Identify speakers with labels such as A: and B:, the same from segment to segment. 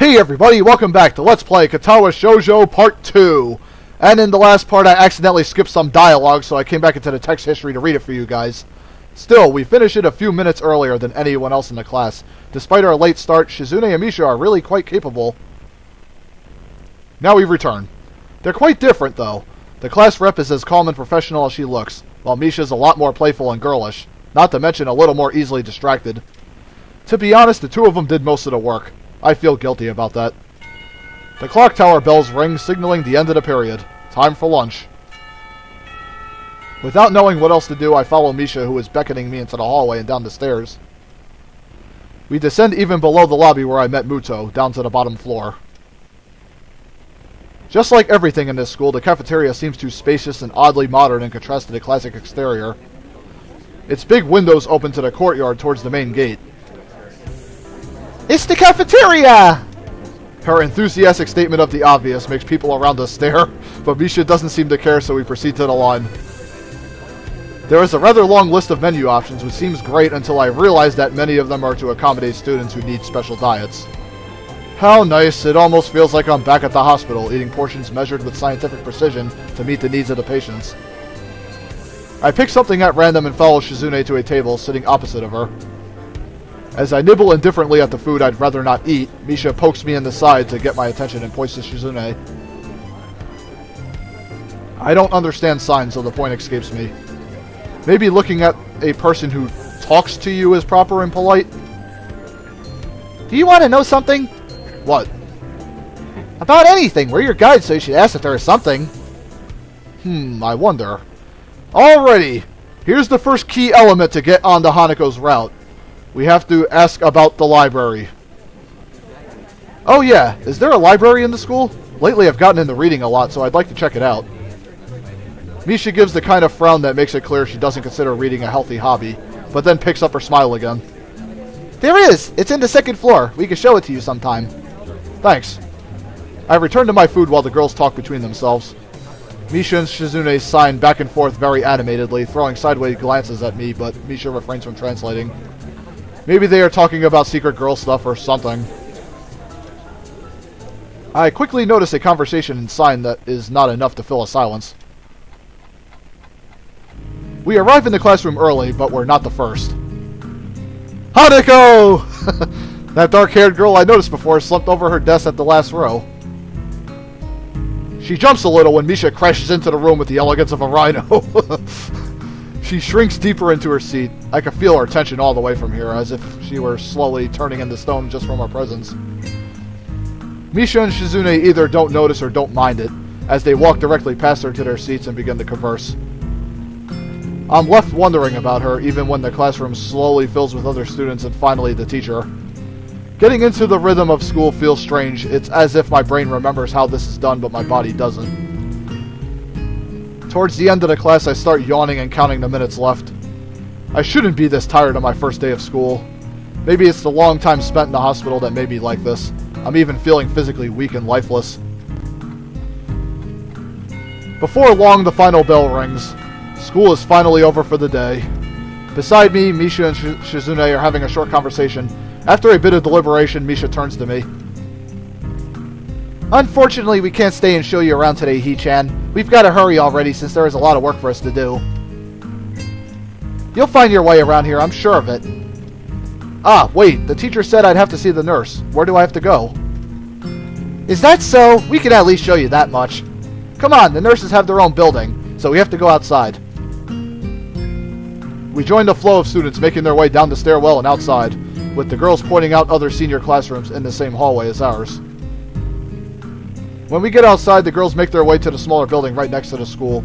A: Hey everybody, welcome back to Let's Play Katawa Shoujo Part 2. And in the last part I accidentally skipped some dialogue, so I came back into the text history to read it for you guys. Still, we finished it a few minutes earlier than anyone else in the class. Despite our late start, Shizune and Misha are really quite capable. Now we return. They're quite different though. The class rep is as calm and professional as she looks, while Misha's a lot more playful and girlish, not to mention a little more easily distracted. To be honest, the two of them did most of the work. I feel guilty about that. The clock tower bells ring, signaling the end of the period. Time for lunch. Without knowing what else to do, I follow Misha, who is beckoning me into the hallway and down the stairs. We descend even below the lobby where I met Muto, down to the bottom floor. Just like everything in this school, the cafeteria seems too spacious and oddly modern in contrast to the classic exterior. Its big windows open to the courtyard towards the main gate. It's the cafeteria! Her enthusiastic statement of the obvious makes people around us stare, but Misha doesn't seem to care, so we proceed to the line. There is a rather long list of menu options, which seems great until I realize that many of them are to accommodate students who need special diets. How nice, it almost feels like I'm back at the hospital, eating portions measured with scientific precision to meet the needs of the patients. I pick something at random and follow Shizune to a table sitting opposite of her. As I nibble indifferently at the food I'd rather not eat, Misha pokes me in the side to get my attention and points to Shizune. I don't understand signs, so the point escapes me. Maybe looking at a person who talks to you is proper and polite? Do you want to know something? What? About anything. We're your guide, so you should ask if there is something. I wonder. Alrighty. Here's the first key element to get onto Hanako's route. We have to ask about the library. Oh yeah, is there a library in the school? Lately I've gotten into reading a lot, so I'd like to check it out. Misha gives the kind of frown that makes it clear she doesn't consider reading a healthy hobby, but then picks up her smile again. There is! It's in the second floor. We can show it to you sometime. Thanks. I return to my food while the girls talk between themselves. Misha and Shizune sign back and forth very animatedly, throwing sideways glances at me, but Misha refrains from translating. Maybe they are talking about secret girl stuff or something. I quickly notice a conversation in sign that is not enough to fill a silence. We arrive in the classroom early, but we're not the first. Hanako! That dark-haired girl I noticed before slumped over her desk at the last row. She jumps a little when Misha crashes into the room with the elegance of a rhino. She shrinks deeper into her seat. I can feel her tension all the way from here, as if she were slowly turning into stone just from our presence. Misha and Shizune either don't notice or don't mind it, as they walk directly past her to their seats and begin to converse. I'm left wondering about her, even when the classroom slowly fills with other students and finally the teacher. Getting into the rhythm of school feels strange. It's as if my brain remembers how this is done, but my body doesn't. Towards the end of the class, I start yawning and counting the minutes left. I shouldn't be this tired on my first day of school. Maybe it's the long time spent in the hospital that made me like this. I'm even feeling physically weak and lifeless. Before long, the final bell rings. School is finally over for the day. Beside me, Misha and Shizune are having a short conversation. After a bit of deliberation, Misha turns to me. Unfortunately, we can't stay and show you around today, He-chan. We've got to hurry already since there is a lot of work for us to do. You'll find your way around here, I'm sure of it. Ah, wait, the teacher said I'd have to see the nurse. Where do I have to go? Is that so? We can at least show you that much. Come on, the nurses have their own building, so we have to go outside. We join the flow of students making their way down the stairwell and outside, with the girls pointing out other senior classrooms in the same hallway as ours. When we get outside, the girls make their way to the smaller building right next to the school.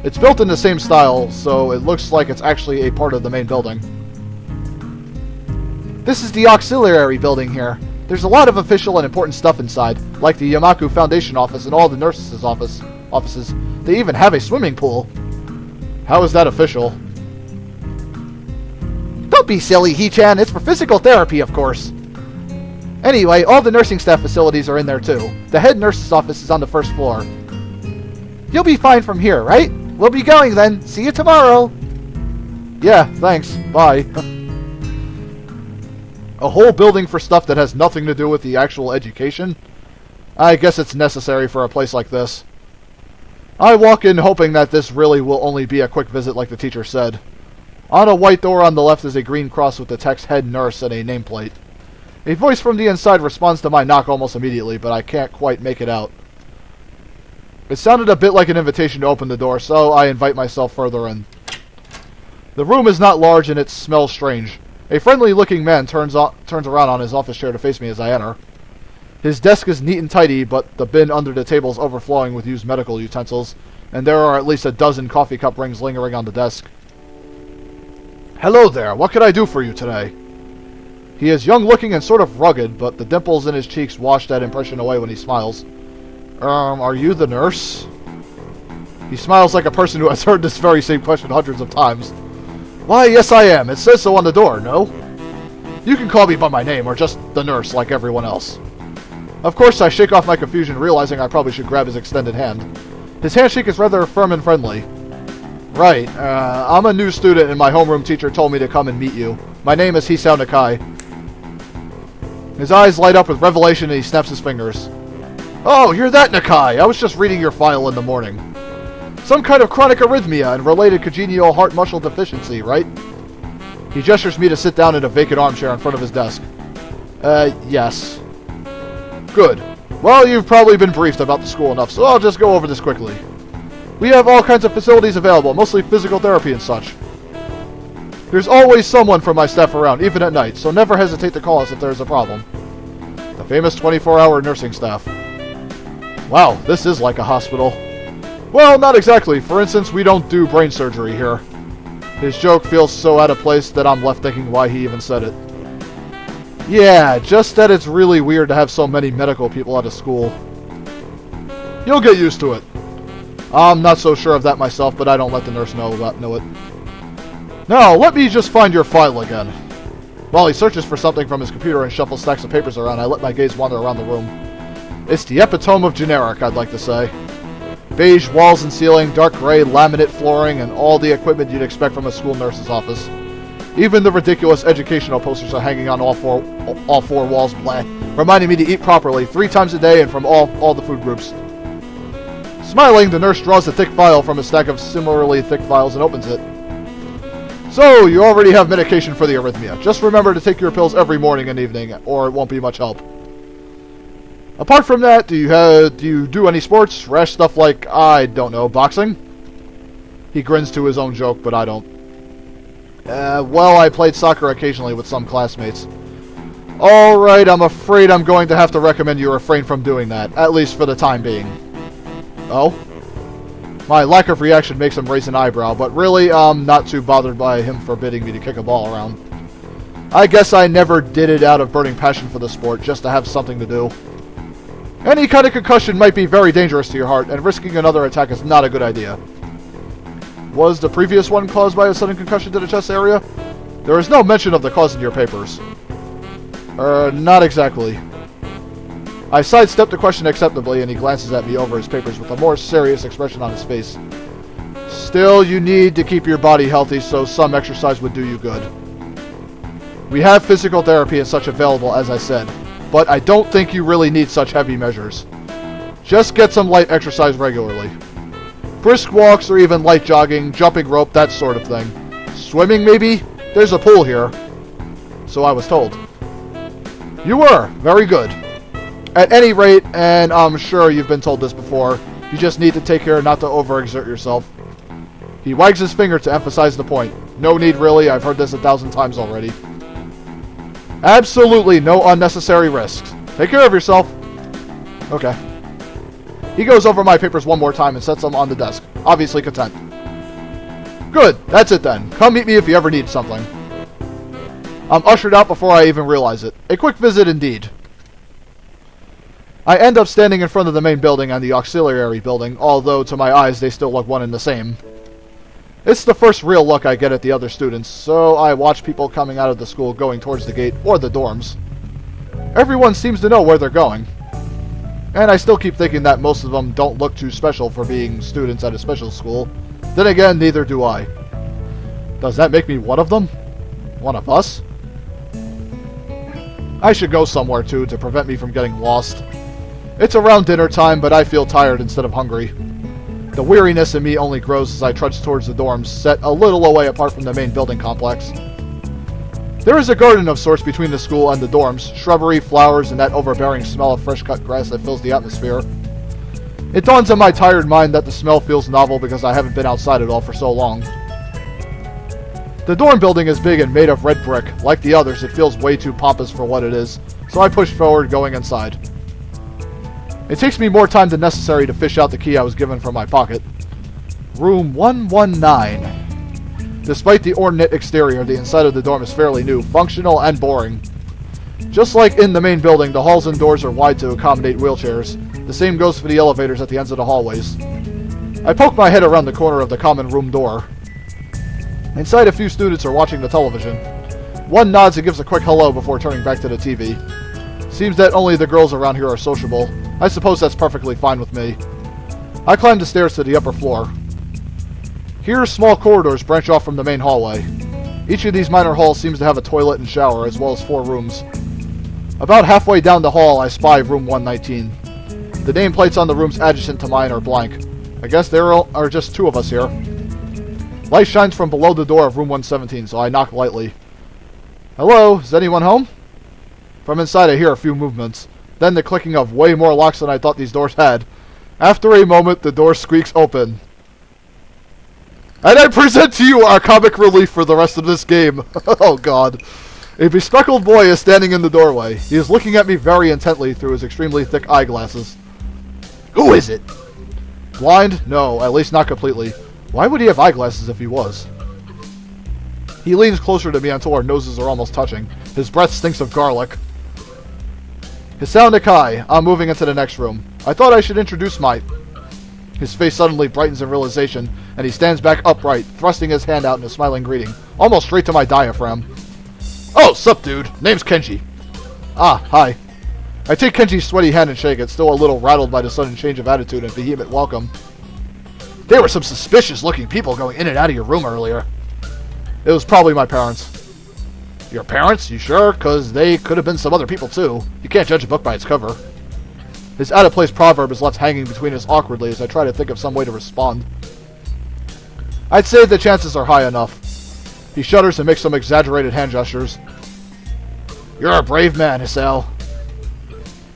A: It's built in the same style, so it looks like it's actually a part of the main building. This is the auxiliary building here. There's a lot of official and important stuff inside, like the Yamaku Foundation office and all the nurses' offices. They even have a swimming pool. How is that official? Don't be silly, He-chan. It's for physical therapy, of course. Anyway, all the nursing staff facilities are in there too. The head nurse's office is on the first floor. You'll be fine from here, right? We'll be going then. See you tomorrow. Yeah, thanks. Bye. A whole building for stuff that has nothing to do with the actual education? I guess it's necessary for a place like this. I walk in hoping that this really will only be a quick visit like the teacher said. On a white door on the left is a green cross with the text head nurse and a nameplate. A voice from the inside responds to my knock almost immediately, but I can't quite make it out. It sounded a bit like an invitation to open the door, so I invite myself further in. The room is not large and it smells strange. A friendly-looking man turns around on his office chair to face me as I enter. His desk is neat and tidy, but the bin under the table is overflowing with used medical utensils, and there are at least a dozen coffee cup rings lingering on the desk. Hello there, what can I do for you today? He is young-looking and sort of rugged, but the dimples in his cheeks wash that impression away when he smiles. Are you the nurse? He smiles like a person who has heard this very same question hundreds of times. Why, yes I am. It says so on the door, no? You can call me by my name, or just the nurse, like everyone else. Of course, I shake off my confusion, realizing I probably should grab his extended hand. His handshake is rather firm and friendly. Right, I'm a new student, and my homeroom teacher told me to come and meet you. My name is Hisao Nakai. His eyes light up with revelation, and he snaps his fingers. Oh, you're that Nakai! I was just reading your file in the morning. Some kind of chronic arrhythmia and related congenital heart muscle deficiency, right? He gestures me to sit down in a vacant armchair in front of his desk. Yes. Good. Well, you've probably been briefed about the school enough, so I'll just go over this quickly. We have all kinds of facilities available, mostly physical therapy and such. There's always someone from my staff around, even at night, so never hesitate to call us if there's a problem. The famous 24-hour nursing staff. Wow, this is like a hospital. Well, not exactly. For instance, we don't do brain surgery here. His joke feels so out of place that I'm left thinking why he even said it. Yeah, just that it's really weird to have so many medical people at a school. You'll get used to it. I'm not so sure of that myself, but I don't let the nurse know it. Now, let me just find your file again. While he searches for something from his computer and shuffles stacks of papers around, I let my gaze wander around the room. It's the epitome of generic, I'd like to say. Beige walls and ceiling, dark gray laminate flooring, and all the equipment you'd expect from a school nurse's office. Even the ridiculous educational posters are hanging on all four walls, reminding me to eat properly 3 times a day and from all the food groups. Smiling, the nurse draws a thick file from a stack of similarly thick files and opens it. So, you already have medication for the arrhythmia. Just remember to take your pills every morning and evening, or it won't be much help. Apart from that, do you do any sports? Rash stuff like, I don't know, boxing? He grins to his own joke, but I don't. Well, I played soccer occasionally with some classmates. Alright, I'm afraid I'm going to have to recommend you refrain from doing that, at least for the time being. Oh? My lack of reaction makes him raise an eyebrow, but really, I'm not too bothered by him forbidding me to kick a ball around. I guess I never did it out of burning passion for the sport, just to have something to do. Any kind of concussion might be very dangerous to your heart, and risking another attack is not a good idea. Was the previous one caused by a sudden concussion to the chest area? There is no mention of the cause in your papers. Not exactly. I sidestepped the question acceptably, and he glances at me over his papers with a more serious expression on his face. Still, you need to keep your body healthy, so some exercise would do you good. We have physical therapy and such available, as I said, but I don't think you really need such heavy measures. Just get some light exercise regularly. Brisk walks or even light jogging, jumping rope, that sort of thing. Swimming, maybe? There's a pool here. So I was told. You were. Very good. At any rate, and I'm sure you've been told this before, you just need to take care not to overexert yourself. He wags his finger to emphasize the point. No need really, I've heard this 1,000 times already. Absolutely no unnecessary risks. Take care of yourself. Okay. He goes over my papers one more time and sets them on the desk, obviously content. Good, that's it then. Come meet me if you ever need something. I'm ushered out before I even realize it. A quick visit indeed. I end up standing in front of the main building and the auxiliary building, although to my eyes they still look one and the same. It's the first real look I get at the other students, so I watch people coming out of the school going towards the gate or the dorms. Everyone seems to know where they're going. And I still keep thinking that most of them don't look too special for being students at a special school. Then again, neither do I. Does that make me one of them? One of us? I should go somewhere too to prevent me from getting lost. It's around dinner time, but I feel tired instead of hungry. The weariness in me only grows as I trudge towards the dorms, set a little away apart from the main building complex. There is a garden of sorts between the school and the dorms, shrubbery, flowers, and that overbearing smell of fresh-cut grass that fills the atmosphere. It dawns on my tired mind that the smell feels novel because I haven't been outside at all for so long. The dorm building is big and made of red brick. Like the others, it feels way too pompous for what it is, so I push forward, going inside. It takes me more time than necessary to fish out the key I was given from my pocket. Room 119. Despite the ornate exterior, the inside of the dorm is fairly new, functional, and boring. Just like in the main building, the halls and doors are wide to accommodate wheelchairs. The same goes for the elevators at the ends of the hallways. I poke my head around the corner of the common room door. Inside, a few students are watching the television. One nods and gives a quick hello before turning back to the TV. Seems that only the girls around here are sociable. I suppose that's perfectly fine with me. I climb the stairs to the upper floor. Here, small corridors branch off from the main hallway. Each of these minor halls seems to have a toilet and shower, as well as 4 rooms. About halfway down the hall, I spy room 119. The nameplates on the rooms adjacent to mine are blank. I guess there are just 2 of us here. Light shines from below the door of room 117, so I knock lightly. Hello, is anyone home? From inside, I hear a few movements. Then the clicking of way more locks than I thought these doors had. After a moment, the door squeaks open. And I present to you our comic relief for the rest of this game. Oh god. A bespectacled boy is standing in the doorway. He is looking at me very intently through his extremely thick eyeglasses. Who is it? Blind? No, at least not completely. Why would he have eyeglasses if he was? He leans closer to me until our noses are almost touching. His breath stinks of garlic. Hisao Nakai, I'm moving into the next room. I thought I should introduce my... His face suddenly brightens in realization, and he stands back upright, thrusting his hand out in a smiling greeting, almost straight to my diaphragm. Oh, sup dude, name's Kenji. Ah, hi. I take Kenji's sweaty hand and shake it, still a little rattled by the sudden change of attitude and vehement welcome. There were some suspicious looking people going in and out of your room earlier. It was probably my parents. Your parents? You sure? 'Cause they could have been some other people too. You can't judge a book by its cover. His out-of-place proverb is left hanging between us awkwardly as I try to think of some way to respond. I'd say the chances are high enough. He shudders and makes some exaggerated hand gestures. You're a brave man, Hisao.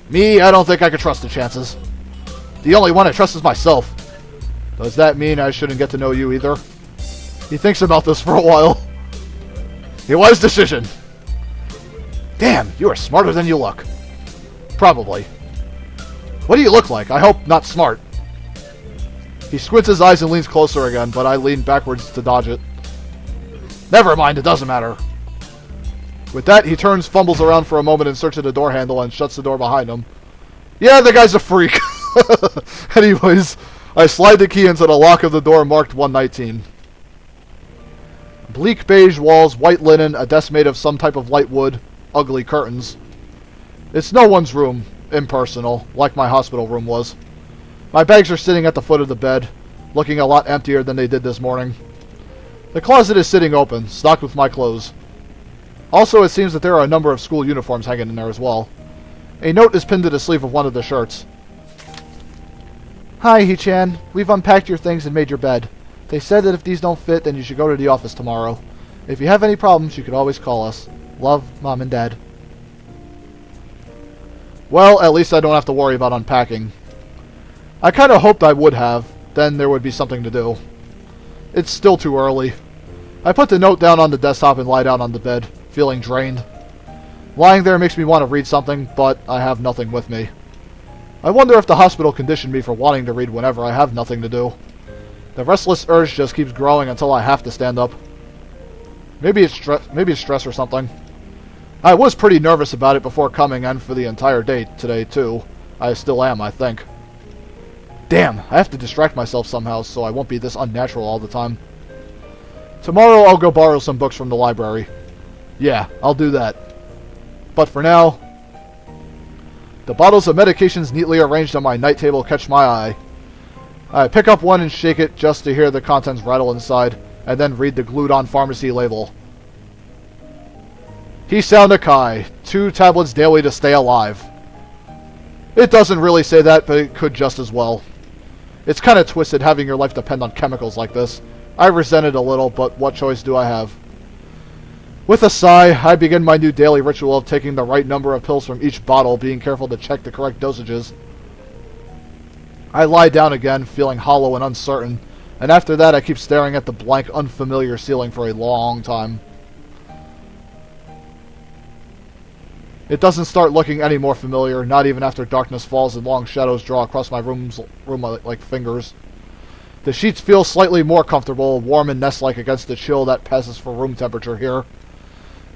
A: Me, I don't think I could trust the chances. The only one I trust is myself. Does that mean I shouldn't get to know you either? He thinks about this for a while. A wise decision. Damn, you are smarter than you look. Probably. What do you look like? I hope not smart. He squints his eyes and leans closer again, but I lean backwards to dodge it. Never mind, it doesn't matter. With that, he turns, fumbles around for a moment in search of the door handle, and shuts the door behind him. Yeah, the guy's a freak. Anyways, I slide the key into the lock of the door marked 119. Bleak beige walls, white linen, a desk made of some type of light wood, ugly curtains. It's no one's room, impersonal, like my hospital room was. My bags are sitting at the foot of the bed, looking a lot emptier than they did this morning. The closet is sitting open, stocked with my clothes. Also, it seems that there are a number of school uniforms hanging in there as well. A note is pinned to the sleeve of one of the shirts. Hi, Hee-chan. We've unpacked your things and made your bed. They said that if these don't fit, then you should go to the office tomorrow. If you have any problems, you can always call us. Love, Mom and Dad. Well, at least I don't have to worry about unpacking. I kind of hoped I would have. Then there would be something to do. It's still too early. I put the note down on the desktop and lie down on the bed, feeling drained. Lying there makes me want to read something, but I have nothing with me. I wonder if the hospital conditioned me for wanting to read whenever I have nothing to do. The restless urge just keeps growing until I have to stand up. Maybe it's stress or something. I was pretty nervous about it before coming and for the entire day today too. I still am, I think. Damn, I have to distract myself somehow so I won't be this unnatural all the time. Tomorrow I'll go borrow some books from the library. Yeah, I'll do that. But for now, the bottles of medications neatly arranged on my night table catch my eye. I pick up one and shake it just to hear the contents rattle inside, and then read the glued-on pharmacy label. Hisao Nakai, 2 tablets daily to stay alive. It doesn't really say that, but it could just as well. It's kind of twisted having your life depend on chemicals like this. I resent it a little, but what choice do I have? With a sigh, I begin my new daily ritual of taking the right number of pills from each bottle, being careful to check the correct dosages. I lie down again, feeling hollow and uncertain, and after that I keep staring at the blank, unfamiliar ceiling for a long time. It doesn't start looking any more familiar, not even after darkness falls and long shadows draw across my room like fingers. The sheets feel slightly more comfortable, warm and nest-like against the chill that passes for room temperature here.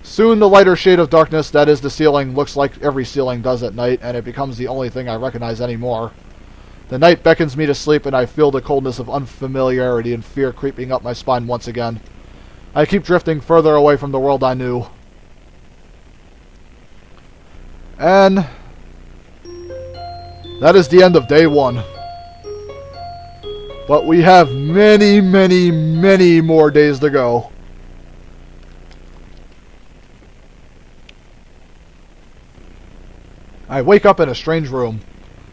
A: Soon the lighter shade of darkness that is the ceiling looks like every ceiling does at night, and it becomes the only thing I recognize anymore. The night beckons me to sleep, and I feel the coldness of unfamiliarity and fear creeping up my spine once again. I keep drifting further away from the world I knew. And that is the end of day 1. But we have many, many, many more days to go. I wake up in a strange room.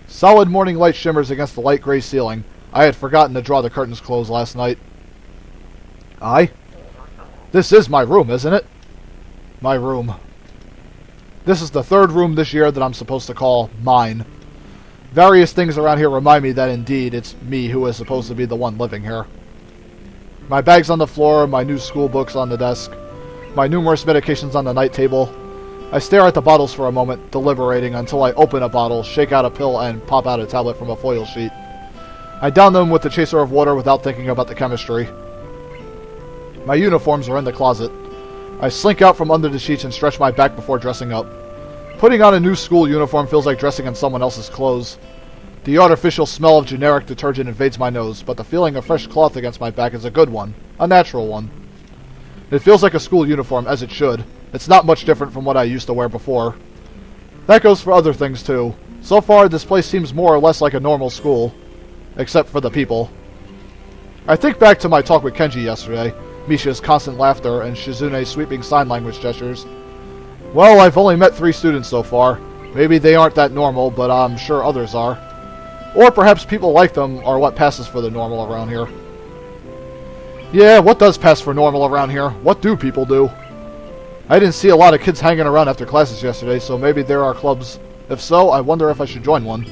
A: Solid morning light shimmers against the light gray ceiling. I had forgotten to draw the curtains closed last night. This is my room, isn't it? My room. This is the 3rd room this year that I'm supposed to call mine. Various things around here remind me that indeed it's me who is supposed to be the one living here. My bags on the floor, my new school books on the desk, my numerous medications on the night table. I stare at the bottles for a moment, deliberating until I open a bottle, shake out a pill, and pop out a tablet from a foil sheet. I down them with the chaser of water without thinking about the chemistry. My uniforms are in the closet. I slink out from under the sheets and stretch my back before dressing up. Putting on a new school uniform feels like dressing in someone else's clothes. The artificial smell of generic detergent invades my nose, but the feeling of fresh cloth against my back is a good one. A natural one. It feels like a school uniform, as it should. It's not much different from what I used to wear before. That goes for other things too. So far, this place seems more or less like a normal school. Except for the people. I think back to my talk with Kenji yesterday. Misha's constant laughter, and Shizune's sweeping sign language gestures. Well, I've only met 3 students so far. Maybe they aren't that normal, but I'm sure others are. Or perhaps people like them are what passes for the normal around here. Yeah, what does pass for normal around here? What do people do? I didn't see a lot of kids hanging around after classes yesterday, so maybe there are clubs. If so, I wonder if I should join one.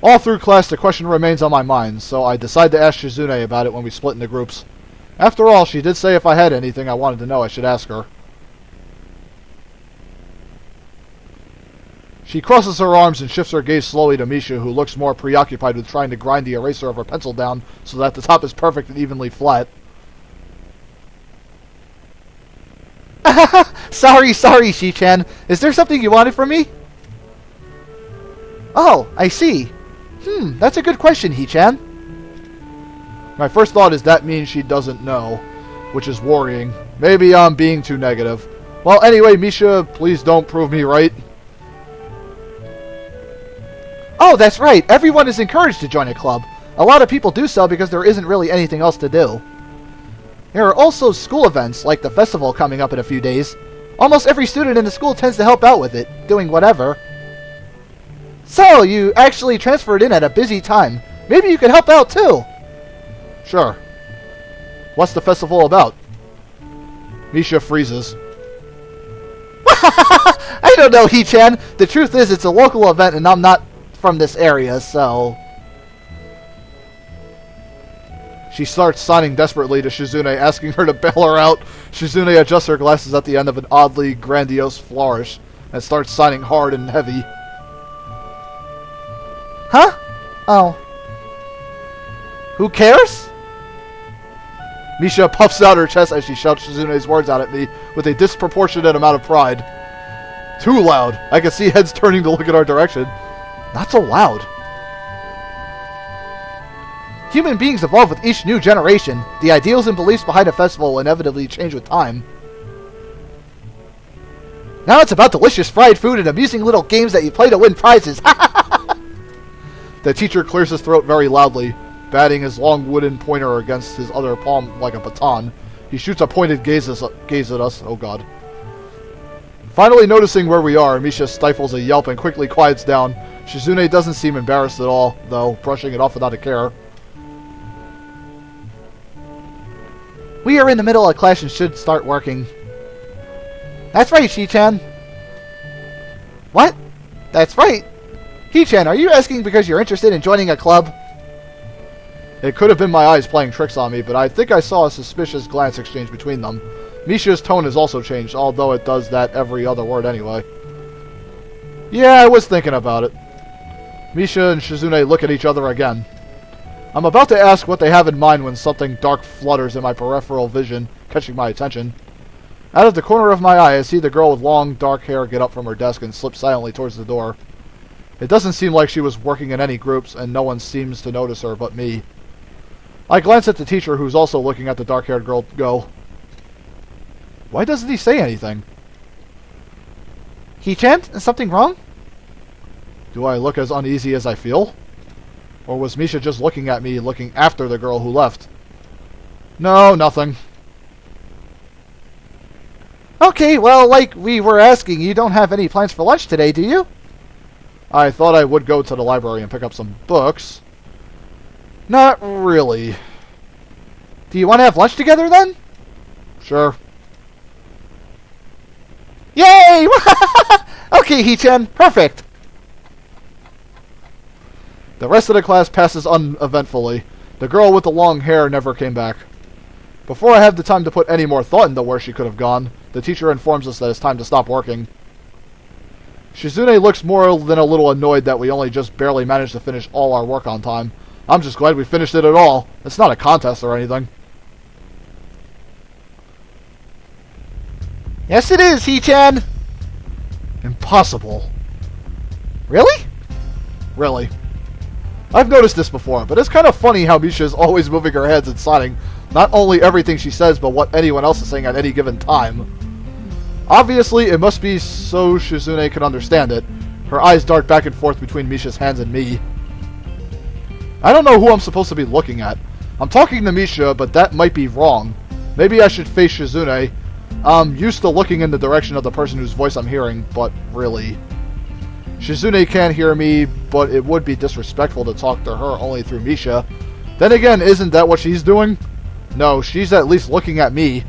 A: All through class, the question remains on my mind, so I decide to ask Shizune about it when we split into groups. After all, she did say if I had anything I wanted to know, I should ask her. She crosses her arms and shifts her gaze slowly to Misha, who looks more preoccupied with trying to grind the eraser of her pencil down so that the top is perfect and evenly flat. Sorry, Shi-chan. Is there something you wanted from me? Oh, I see. That's a good question, He-chan. My first thought is that means she doesn't know, which is worrying. Maybe I'm being too negative. Well, anyway, Misha, please don't prove me right. Oh, that's right. Everyone is encouraged to join a club. A lot of people do so because there isn't really anything else to do. There are also school events, like the festival coming up in a few days. Almost every student in the school tends to help out with it, doing whatever. So, you actually transferred in at a busy time. Maybe you could help out too. Sure. What's the festival about? Misha freezes. I don't know, He-chan. The truth is, it's a local event and I'm not from this area, so... She starts signing desperately to Shizune, asking her to bail her out. Shizune adjusts her glasses at the end of an oddly grandiose flourish and starts signing hard and heavy. Huh? Oh. Who cares? Misha puffs out her chest as she shouts Shizune's words out at me with a disproportionate amount of pride. Too loud. I can see heads turning to look in our direction. Not so loud. Human beings evolve with each new generation. The ideals and beliefs behind a festival will inevitably change with time. Now it's about delicious fried food and amusing little games that you play to win prizes. The teacher clears his throat very loudly, batting his long wooden pointer against his other palm like a baton. He shoots a pointed gaze at us. Oh god. Finally noticing where we are, Misha stifles a yelp and quickly quiets down. Shizune doesn't seem embarrassed at all, though, brushing it off without a care. We are in the middle of class and should start working. That's right, Shi-chan. What? That's right. He-chan, are you asking because you're interested in joining a club? It could have been my eyes playing tricks on me, but I think I saw a suspicious glance exchange between them. Misha's tone has also changed, although it does that every other word anyway. Yeah, I was thinking about it. Misha and Shizune look at each other again. I'm about to ask what they have in mind when something dark flutters in my peripheral vision, catching my attention. Out of the corner of my eye, I see the girl with long, dark hair get up from her desk and slip silently towards the door. It doesn't seem like she was working in any groups, and no one seems to notice her but me. I glance at the teacher, who's also looking at the dark-haired girl, go, why doesn't he say anything? He-chan, is something wrong? Do I look as uneasy as I feel? Or was Misha just looking at me, looking after the girl who left? No, nothing. Okay, well, like we were asking, you don't have any plans for lunch today, do you? I thought I would go to the library and pick up some books. Not really. Do you want to have lunch together, then? Sure. Yay! Okay, He-chan, perfect! The rest of the class passes uneventfully. The girl with the long hair never came back. Before I have the time to put any more thought into where she could have gone, the teacher informs us that it's time to stop working. Shizune looks more than a little annoyed that we only just barely managed to finish all our work on time. I'm just glad we finished it at all. It's not a contest or anything. Yes, it is, He-chan! Impossible. Really? Really. I've noticed this before, but it's kind of funny how Misha is always moving her heads and signing not only everything she says, but what anyone else is saying at any given time. Obviously, it must be so Shizune can understand it. Her eyes dart back and forth between Misha's hands and me. I don't know who I'm supposed to be looking at. I'm talking to Misha, but that might be wrong. Maybe I should face Shizune. I'm used to looking in the direction of the person whose voice I'm hearing, but really. Shizune can't hear me, but it would be disrespectful to talk to her only through Misha. Then again, isn't that what she's doing? No, she's at least looking at me.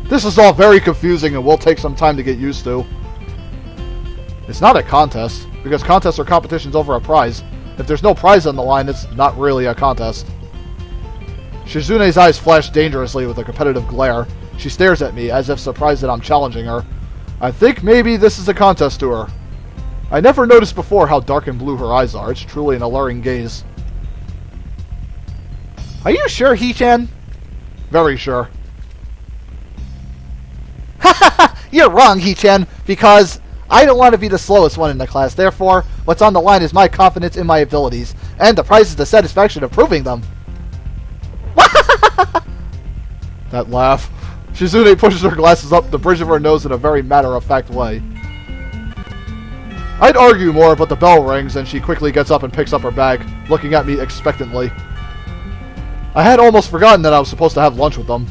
A: This is all very confusing and will take some time to get used to. It's not a contest, because contests are competitions over a prize. If there's no prize on the line, it's not really a contest. Shizune's eyes flash dangerously with a competitive glare. She stares at me, as if surprised that I'm challenging her. I think maybe this is a contest to her. I never noticed before how dark and blue her eyes are. It's truly an alluring gaze. Are you sure, He-chan? Very sure. Haha! You're wrong, He-chan, because I don't want to be the slowest one in the class. Therefore, what's on the line is my confidence in my abilities, and the prize is the satisfaction of proving them. That laugh. Shizune pushes her glasses up the bridge of her nose in a very matter-of-fact way. I'd argue more, but the bell rings, and she quickly gets up and picks up her bag, looking at me expectantly. I had almost forgotten that I was supposed to have lunch with them.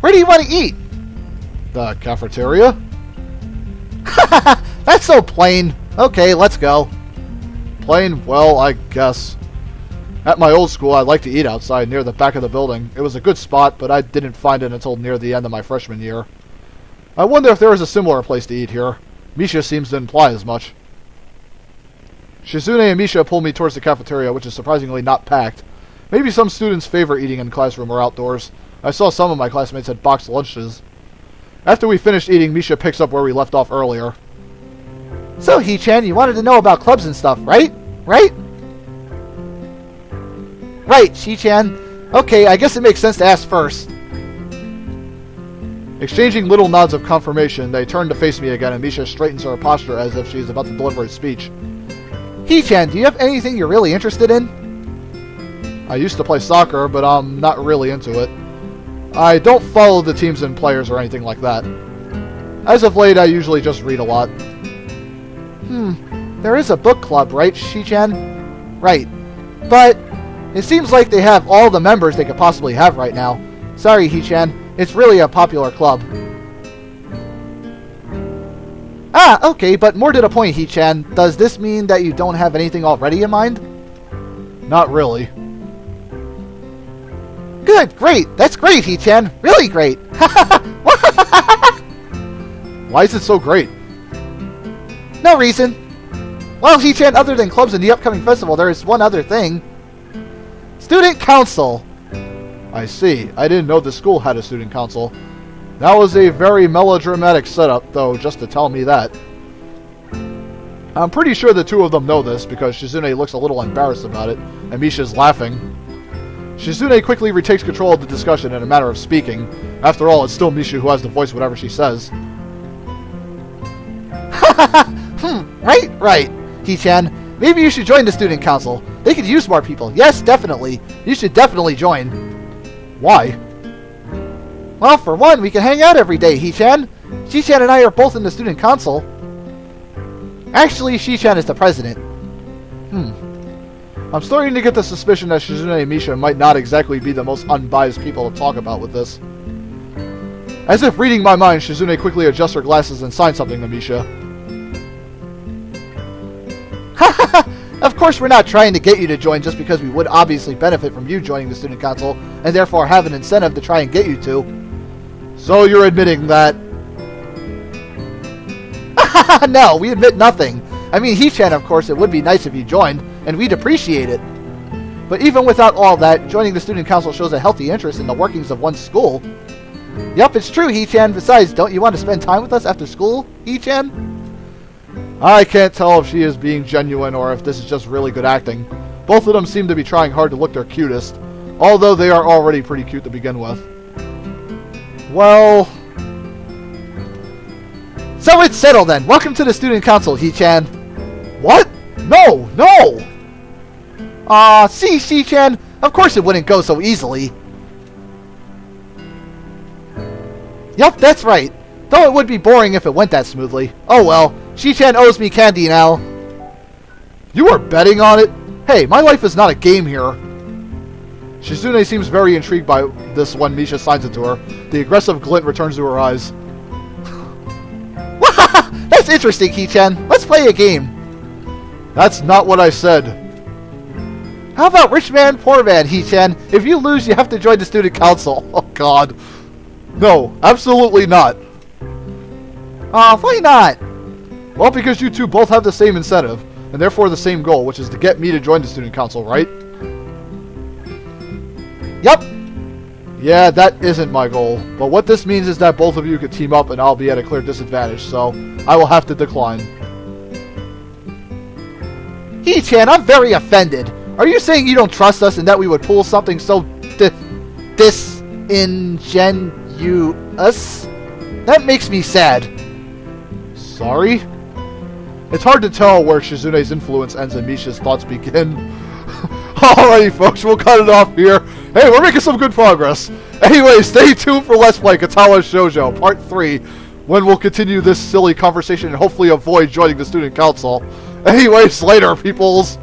A: Where do you want to eat? The cafeteria? That's so plain. Okay, let's go. Plain? Well, I guess. At my old school, I liked to eat outside near the back of the building. It was a good spot, but I didn't find it until near the end of my freshman year. I wonder if there is a similar place to eat here. Misha seems to imply as much. Shizune and Misha pull me towards the cafeteria, which is surprisingly not packed. Maybe some students favor eating in classroom or outdoors. I saw some of my classmates had boxed lunches. After we finished eating, Misha picks up where we left off earlier. So, He-chan, you wanted to know about clubs and stuff, right? Right? Right, Shi-chan. Okay, I guess it makes sense to ask first. Exchanging little nods of confirmation, they turn to face me again, and Misha straightens her posture as if she is about to deliver a speech. He-chan, do you have anything you're really interested in? I used to play soccer, but I'm not really into it. I don't follow the teams and players or anything like that. As of late, I usually just read a lot. There is a book club, right, Shi-chan? Right. But it seems like they have all the members they could possibly have right now. Sorry, He-chan. It's really a popular club. Okay, but more to the point, He-chan. Does this mean that you don't have anything already in mind? Not really. Good, great. That's great, He-chan. Really great. Why is it so great? No reason. Well, He-chan, other than clubs and the upcoming festival, there is one other thing. Student council. I see. I didn't know the school had a student council. That was a very melodramatic setup, though, just to tell me that. I'm pretty sure the two of them know this, because Shizune looks a little embarrassed about it, and Misha's laughing. Shizune quickly retakes control of the discussion in a matter of speaking. After all, it's still Misha who has to voice whatever she says. Right, He-chan. Maybe you should join the student council. They could use more people. Yes, definitely. You should definitely join. Why? Well, for one, we can hang out every day, He-chan. She-chan and I are both in the student council. Actually, She-chan is the president. I'm starting to get the suspicion that Shizune and Misha might not exactly be the most unbiased people to talk about with this. As if reading my mind, Shizune quickly adjusts her glasses and signs something to Misha. Of course, we're not trying to get you to join just because we would obviously benefit from you joining the student council, and therefore have an incentive to try and get you to. So you're admitting that... No, we admit nothing. I mean, He-chan, of course, it would be nice if you joined, and we'd appreciate it. But even without all that, joining the student council shows a healthy interest in the workings of one's school. Yup, it's true, He-chan. Besides, don't you want to spend time with us after school, He-chan? I can't tell if she is being genuine or if this is just really good acting. Both of them seem to be trying hard to look their cutest, although they are already pretty cute to begin with. Well... So it's settled then. Welcome to the student council, He-chan. What? No! See, She-chan, of course it wouldn't go so easily. Yup, that's right. Though it would be boring if it went that smoothly. Oh well, She-chan owes me candy now. You are betting on it? Hey, my life is not a game here. Shizune seems very intrigued by this when Misha signs it to her. The aggressive glint returns to her eyes. That's interesting, He-chan. Let's play a game. That's not what I said. How about rich man, poor man, He-chan? If you lose, you have to join the student council. Oh god. No, absolutely not. Why not? Well, because you two both have the same incentive, and therefore the same goal, which is to get me to join the student council, right? Yup. Yeah, that isn't my goal. But what this means is that both of you could team up and I'll be at a clear disadvantage, so I will have to decline. He-chan, I'm very offended. Are you saying you don't trust us and that we would pull something so disingenuous? That makes me sad. Sorry? It's hard to tell where Shizune's influence ends and Misha's thoughts begin. Alrighty folks, we'll cut it off here. Hey, we're making some good progress. Anyway, stay tuned for Let's Play Katawa Shoujo Part 3, when we'll continue this silly conversation and hopefully avoid joining the student council. Anyways, later peoples!